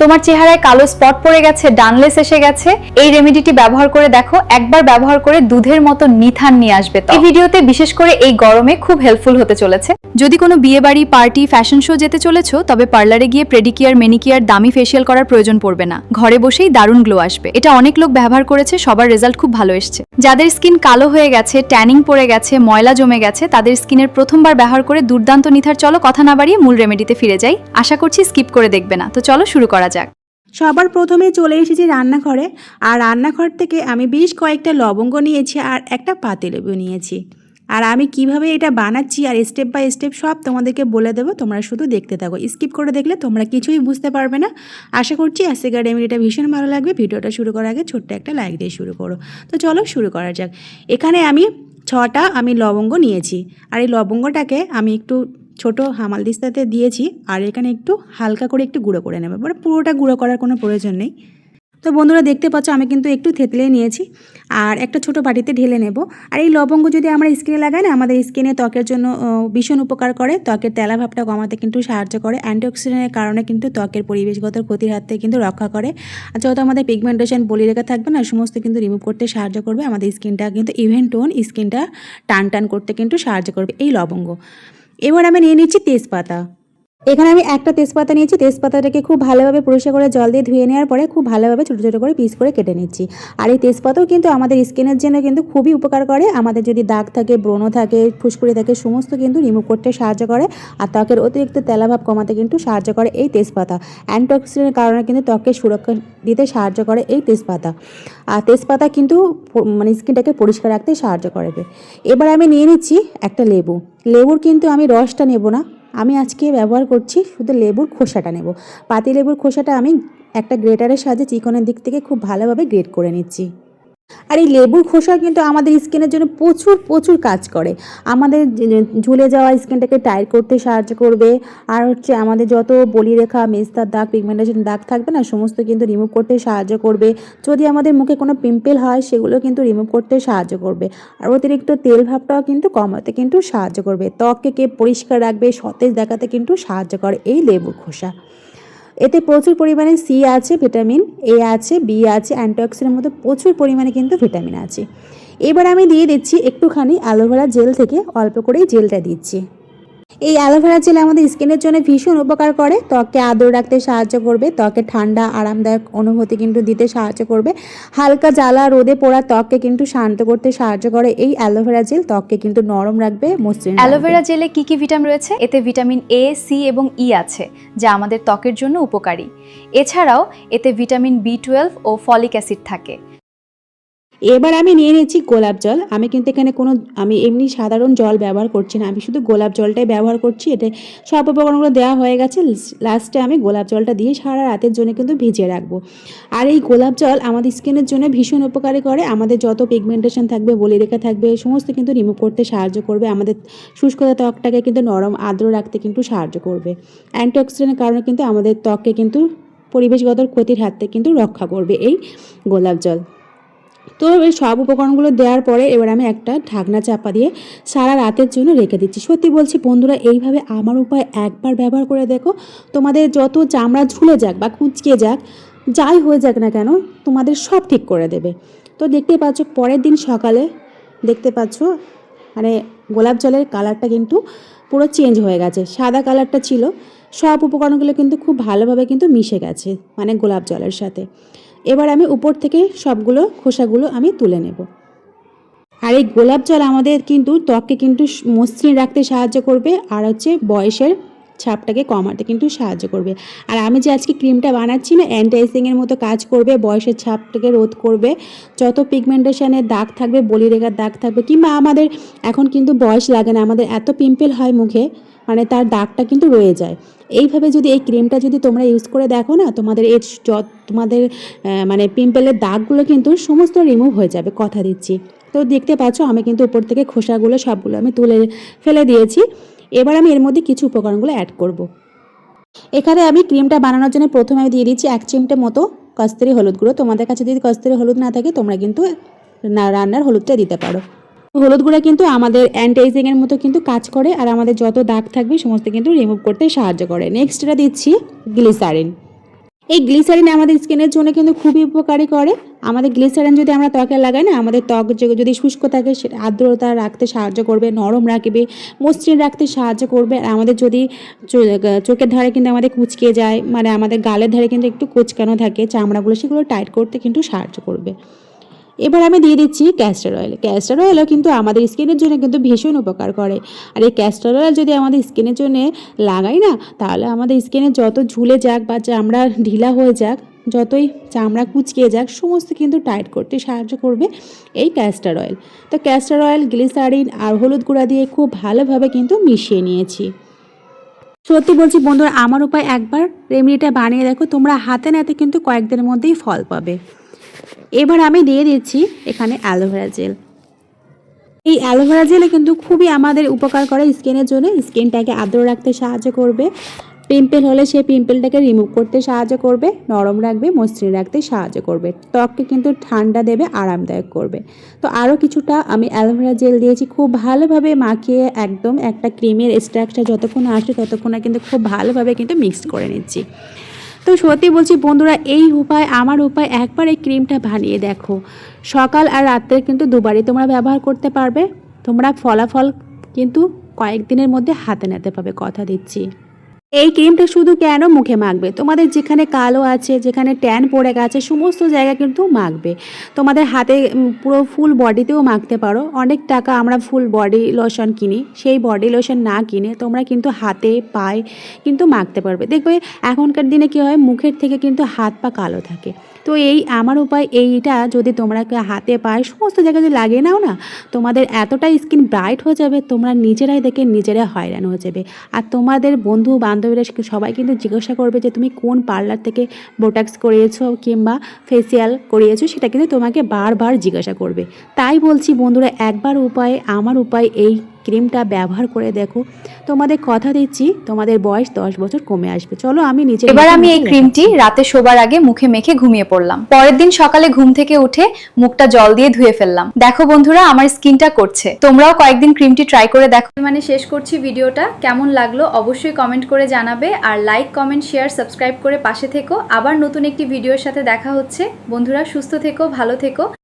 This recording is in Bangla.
তোমার চেহারায় কালো স্পট পড়ে গেছে, ডানলেস এসে গেছে, এই রেমেডিটি ব্যবহার করে দেখো। একবার ব্যবহার করে দুধের মতো নিথান নিয়ে আসবে। এই ভিডিওতে বিশেষ করে এই গরমে খুব হেল্পফুল হতে চলেছে। যদি কোনো বিয়ে বাড়ি, পার্টি, ফ্যাশন শো যেতে চলেছো, তবে পার্লারে গিয়ে পেডিকিয়ার, ম্যানিকিয়ার, দামি ফেসিয়াল করার প্রয়োজন পড়বে না। ঘরে বসেই দারুণ গ্লো আসবে। এটা অনেক লোক ব্যবহার করেছে, সবার রেজাল্ট খুব ভালো এসেছে। যাদের স্কিন কালো হয়ে গেছে, ট্যানিং পড়ে গেছে, ময়লা জমে গেছে, তাদের স্কিনের প্রথমবার ব্যবহার করে দুর্দান্ত নিথার। চলো কথা না বাড়িয়ে মূল রেমেডিতে ফিরে যাই। আশা করছি স্কিপ করে দেখবে না। তো চলো শুরু করা যাক। সবার প্রথমে চলে এসেছি রান্নাঘরে। আর রান্নাঘর থেকে আমি বেশ কয়েকটা লবঙ্গ নিয়েছি আর একটা পাতিলেবু নিয়েছি। আর আমি কিভাবে এটা বানাচ্ছি আর স্টেপ বাই স্টেপ সব তোমাদেরকে বলে দেবো, তোমরা শুধু দেখতে থাকো। স্কিপ করে দেখলে তোমরা কিছুই বুঝতে পারবে না। আশা করছি আজকের রেমেডিটা ভীষণ ভালো লাগবে। ভিডিওটা শুরু করার আগে ছোট্ট একটা লাইক দিয়ে শুরু করো। তো চলো শুরু করা যাক। এখানে আমি 6টা লবঙ্গ নিয়েছি। আর এই লবঙ্গটাকে আমি একটু ছোট হামালদিস্তাতে দিয়েছি। আর এখানে একটু হালকা করে একটু গুঁড়ো করে নেবে, মানে পুরোটা গুঁড়ো করার কোনো প্রয়োজন নেই। তো বন্ধুরা দেখতে পাচ্ছ আমি কিন্তু একটু থেতলে নিয়েছি আর একটা ছোট বাটিতে ঢেলে নেব। আর এই লবঙ্গ যদি আমরা স্কিনে লাগাই না, আমাদের স্কিনে ত্বকের জন্য ভীষণ উপকার করে। ত্বকের তেলাভাবটা কমাতে কিন্তু সাহায্য করে। অ্যান্টিঅক্সিডেন্টের কারণে কিন্তু ত্বকের পরিবেশগত ক্ষতির হাত থেকে কিন্তু রক্ষা করে। আর যত আমাদের পিগমেন্টেশন বলিরেখা থাকবে না, সমস্ত কিন্তু রিমুভ করতে সাহায্য করবে। আমাদের স্কিনটা কিন্তু ইভেন টোন, স্কিনটা টান টান করতে কিন্তু সাহায্য করবে এই লবঙ্গ। এবার আমি নিয়ে নিচ্ছি তেজপাতা। এখানে আমি একটা তেজপাতা নিয়েছি। তেজপাতাটাকে খুব ভালোভাবে পরিষ্কার করে জল দিয়ে ধুয়ে নেওয়ার পরে খুব ভালোভাবে ছোটো ছোটো করে পিস করে কেটে নিচ্ছি। আর এই তেজপাতাও কিন্তু আমাদের স্কিনের জন্য কিন্তু খুবই উপকার করে। আমাদের যদি দাগ থাকে, ব্রণ থাকে, ফুসকুড়ি থাকে, সমস্ত কিন্তু রিমুভ করতে সাহায্য করে। আর ত্বকের অতিরিক্ত তেলাভাব কমাতে কিন্তু সাহায্য করে এই তেজপাতা। অ্যান্টিঅক্সিডেন্টের কারণে কিন্তু ত্বককে সুরক্ষা দিতে সাহায্য করে এই তেজপাতা। আর তেজপাতা কিন্তু স্কিনটাকে পরিষ্কার রাখতে সাহায্য করবে। এবার আমি নিয়ে নিচ্ছি একটা লেবু। লেবুর কিন্তু আমি রসটা নেব না, আমি আজকে ব্যবহার করছি শুধু লেবুর খোসাটা নেব। পাতিলেবুর খোসাটা আমি একটা গ্রেটারের সাহায্যে চিকনের দিক থেকে খুব ভালোভাবে গ্রেট করে নিচ্ছি। আর এই লেবুর খোসা কিন্তু আমাদের স্কিনের জন্য প্রচুর প্রচুর কাজ করে। আমাদের ঝুলে যাওয়া স্কিনটাকে টাইট করতে সাহায্য করবে। আর আমাদের যত বলিরেখা, মেস্তার দাগ, পিগমেন্টেশন দাগ থাকবে না, সমস্ত কিন্তু রিমুভ করতে সাহায্য করবে। যদি আমাদের মুখে কোনো পিম্পল হয়, সেগুলো কিন্তু রিমুভ করতে সাহায্য করবে। আর অতিরিক্ত তেল ভাবটাও কিন্তু কমাতে কিন্তু সাহায্য করবে। ত্বককে পরিষ্কার রাখবে, সতেজ দেখাতে কিন্তু সাহায্য করে এই লেবুর খোসা। এতে প্রচুর পরিমাণে সি আছে, ভিটামিন এ আছে, বি আছে, অ্যান্টিঅক্সিডেন্টের মধ্যে প্রচুর পরিমাণে কিন্তু ভিটামিন আছে। এবার আমি দিয়ে দিচ্ছি একটুখানি অ্যালোভেরা জেল থেকে অল্প করেই জেলটা দিচ্ছি। এই অ্যালোভেরা জেল আমাদের স্কিনের জন্য ভীষণ উপকার করে। ত্বককে আর্দ্র রাখতে সাহায্য করবে, ত্বকে ঠান্ডা আরামদায়ক অনুভূতি কিন্তু দিতে সাহায্য করবে। হালকা জ্বালা, রোদে পোড়া ত্বককে কিন্তু শান্ত করতে সাহায্য করে এই অ্যালোভেরা জেল। ত্বককে কিন্তু নরম রাখবে, মসৃণ রাখবে। অ্যালোভেরা জেলে কি কি ভিটামিন রয়েছে? এতে ভিটামিন এ, সি এবং ই আছে, যা আমাদের ত্বকের জন্য উপকারী। এছাড়াও এতে ভিটামিন বি12 ও ফলিক অ্যাসিড থাকে। এবার আমি নিয়ে নিচ্ছি গোলাপ জল। আমি কিন্তু এখানে আমি এমনি সাধারণ জল ব্যবহার করছি না, আমি শুধু গোলাপ জলটাই ব্যবহার করছি। এটা সব উপকরণগুলো দেওয়া হয়ে গেছে। লাস্টে আমি গোলাপ জলটা দিয়ে সারা রাতের জন্য কিন্তু ভিজিয়ে রাখবো। আর এই গোলাপ জল আমাদের স্কিনের জন্য ভীষণ উপকারী করে। আমাদের যত পিগমেন্টেশন থাকবে, বলিরেখা থাকবে, সমস্ত কিন্তু রিমুভ করতে সাহায্য করবে। আমাদের শুষ্কতা ত্বকটাকে কিন্তু নরম আর্দ্র রাখতে কিন্তু সাহায্য করবে। অ্যান্টিঅক্সিডেন্টের কারণে কিন্তু আমাদের ত্বককে কিন্তু পরিবেশগত ক্ষতির হাত থেকে কিন্তু রক্ষা করবে এই গোলাপ জল। তো এই সব উপকরণগুলো দেওয়ার পরে এবার আমি একটা ঢাকনা চাপা দিয়ে সারা রাতের জন্য রেখে দিচ্ছি। সত্যি বলছি বন্ধুরা, এইভাবে আমার উপায় একবার ব্যবহার করে দেখো। তোমাদের যত চামড়া ঝুলে যাক বা কুঁচকে যাক, যাই হয়ে যাক না কেন, তোমাদের সব ঠিক করে দেবে। তো দেখতে পাচ্ছ পরের দিন সকালে দেখতে পাচ্ছ গোলাপ জলের কালারটা কিন্তু পুরো চেঞ্জ হয়ে গেছে। সাদা কালারটা ছিল, সব উপকরণগুলো কিন্তু খুব ভালোভাবে কিন্তু মিশে গেছে গোলাপ জলের সাথে। এবার আমি উপর থেকে সবগুলো খোসাগুলো আমি তুলে নেব। আর এই গোলাপ জল আমাদের কিন্তু ত্বককে কিন্তু মসৃণ রাখতে সাহায্য করবে। আর বয়সের ছাপটাকে কমাতে কিন্তু সাহায্য করবে। আর আমি যে আজকে ক্রিমটা বানাচ্ছি না, অ্যান্টি এজিংয়ের মতো কাজ করবে, বয়সের ছাপটাকে রোধ করবে। যত পিগমেন্টেশনের দাগ থাকবে, বলিরেখার দাগ থাকবে, কিংবা আমাদের এখন কিন্তু বয়স লাগে না, আমাদের এত পিম্পল হয় মুখে, তার দাগটা কিন্তু রয়ে যায়। এইভাবে যদি এই ক্রিমটা যদি তোমরা ইউজ করে দেখো না, তোমাদের পিম্পলের দাগগুলো কিন্তু সমস্ত রিমুভ হয়ে যাবে, কথা দিচ্ছি। তো দেখতে পাচ্ছ আমি কিন্তু উপর থেকে খোসাগুলো সবগুলো আমি তুলে ফেলে দিয়েছি। এবার আমি এর মধ্যে কিছু উপকরণগুলো অ্যাড করব। এখানে আমি ক্রিমটা বানানোর জন্য প্রথমে আমি দিয়ে দিচ্ছি 1 চিমটে মতো কস্তুরি হলুদ গুঁড়ো। তোমাদের কাছে যদি কস্তুরি হলুদ না থাকে, তোমরা কিন্তু রান্নার হলুদটা দিতে পারো। হলুদ গুঁড়া কিন্তু আমাদের অ্যান্টি এজিংয়ের মতো কিন্তু কাজ করে। আর আমাদের যত দাগ থাকবে সমস্ত কিন্তু রিমুভ করতে সাহায্য করে। নেক্সট এটা দিচ্ছি গ্লিসারিন। এই গ্লিসারিন আমাদের স্কিনের জন্য কিন্তু খুবই উপকারী করে। আমাদের গ্লিসারিন যদি আমরা ত্বকে লাগাই না, আমাদের ত্বক যদি শুষ্ক থাকে সেটা আর্দ্রতা রাখতে সাহায্য করবে, নরম রাখবে, মসৃণ রাখতে সাহায্য করবে। আর আমাদের যদি চোখের ধারে কিন্তু আমাদের কুঁচকে যায়, মানে আমাদের গালের ধারে কিন্তু একটু কুচকানো থাকে চামড়াগুলো, সেগুলো টাইট করতে কিন্তু সাহায্য করবে। এবার আমি দিয়ে দিচ্ছি ক্যাস্টর অয়েল। ক্যাস্টর অয়েলও কিন্তু আমাদের স্কিনের জন্য কিন্তু ভীষণ উপকার করে। আর এই ক্যাস্টর অয়েল যদি আমাদের স্কিনের জন্য লাগাই না, তাহলে আমাদের স্কিনে যত ঝুলে যাক বা চামড়া ঢিলা হয়ে যাক, যতই চামড়া কুচকে যাক, সমস্ত কিন্তু টাইট করতে সাহায্য করবে এই ক্যাস্টর অয়েল। তো ক্যাস্টর অয়েল, গ্লিসারিন আর হলুদ গুঁড়া দিয়ে খুব ভালোভাবে কিন্তু মিশিয়ে নিয়েছি। সত্যি বলছি বন্ধুরা, আমার উপায় একবার রেমেডিটা বানিয়ে দেখো, তোমরা হাতে নাতে কিন্তু কয়েকদিনের মধ্যেই ফল পাবে। এবার আমি দিয়ে দিচ্ছি এখানে অ্যালোভেরা জেল। এই অ্যালোভেরা জেলে কিন্তু খুবই আমাদের উপকার করে স্কিনের জন্য। স্কিনটাকে আর্দ্র রাখতে সাহায্য করবে, পিম্পল হলে সেই পিম্পলটাকে রিমুভ করতে সাহায্য করবে, নরম রাখবে, মসৃণ রাখতে সাহায্য করবে, ত্বককে কিন্তু ঠান্ডা দেবে, আরামদায়ক করবে। তো আরও কিছুটা আমি অ্যালোভেরা জেল দিয়েছি, খুব ভালোভাবে মাখিয়ে একদম একটা ক্রিমের স্ট্রাকচার যতক্ষণ আসে ততক্ষণ কিন্তু খুব ভালোভাবে কিন্তু মিক্সড করে নিচ্ছি। তো সত্যি বলছি বন্ধুরা, এই উপায় আমার উপায়, একবার এই ক্রিমটা বানিয়ে দেখো। সকাল আর রাত্রে কিন্তু দুবারই তোমরা ব্যবহার করতে পারবে। তোমরা ফলাফল কিন্তু কয়েকদিনের মধ্যে হাতে নাতে পাবে, কথা দিচ্ছি। এই ক্রিমটা শুধু কেন মুখে মাখবে, তোমাদের যেখানে কালো আছে, যেখানে ট্যান পড়ে গেছে, সমস্ত জায়গা কিন্তু মাখবে। তোমাদের হাতে পুরো ফুল বডিতেও মাখতে পারো। অনেক টাকা আমরা ফুল বডি লোশন কিনি, সেই বডি লোশন না কিনে তোমরা কিন্তু হাতে পায়ে কিন্তু মাখতে পারবে। দেখবে এখনকার দিনে কী হয়, মুখের থেকে কিন্তু হাত পা কালো থাকে। তো এই আমার উপায়, এইটা যদি তোমরা হাতে পায়ে সমস্ত জায়গায় যদি লাগিয়ে নাও না, তোমাদের এতটাই স্কিন ব্রাইট হয়ে যাবে, তোমরা নিজেরাই দেখে নিজেরাই হয়রান হয়ে যাবে। আর তোমাদের বন্ধু বান্ধবীরা সবাই কিন্তু জিজ্ঞাসা করবে যে তুমি কোন পার্লার থেকে বোটক্স করিয়েছো কিংবা ফেসিয়াল করিয়েছো, সেটা কিন্তু তোমাকে বারবার জিজ্ঞাসা করবে। তাই বলছি বন্ধুরা, একবার উপায়, আমার উপায়, এই ক্রিমটা ব্যবহার করে দেখো। তোমাদের কথা দিচ্ছি, তোমাদের বয়স 10 বছর কমে আসবে। চলো আমি নিচে এবার আমি এই ক্রিমটি রাতে শোবার আগে মুখে মেখে ঘুমিয়ে পড়লাম। পরের দিন সকালে ঘুম থেকে উঠে মুখটা জল দিয়ে ধুয়ে ফেললাম। দেখো বন্ধুরা, আমার স্কিনটা করছে। তোমরাও কয়েকদিন ক্রিমটি ট্রাই করে দেখো। মানে শেষ করছি ভিডিওটা। কেমন লাগলো অবশ্যই কমেন্ট করে জানাবে, আর লাইক, কমেন্ট, শেয়ার, সাবস্ক্রাইব করে পাশে থেকো। আবার নতুন একটি ভিডিওর সাথে দেখা হচ্ছে। বন্ধুরা সুস্থ থেকো, ভালো থেকো।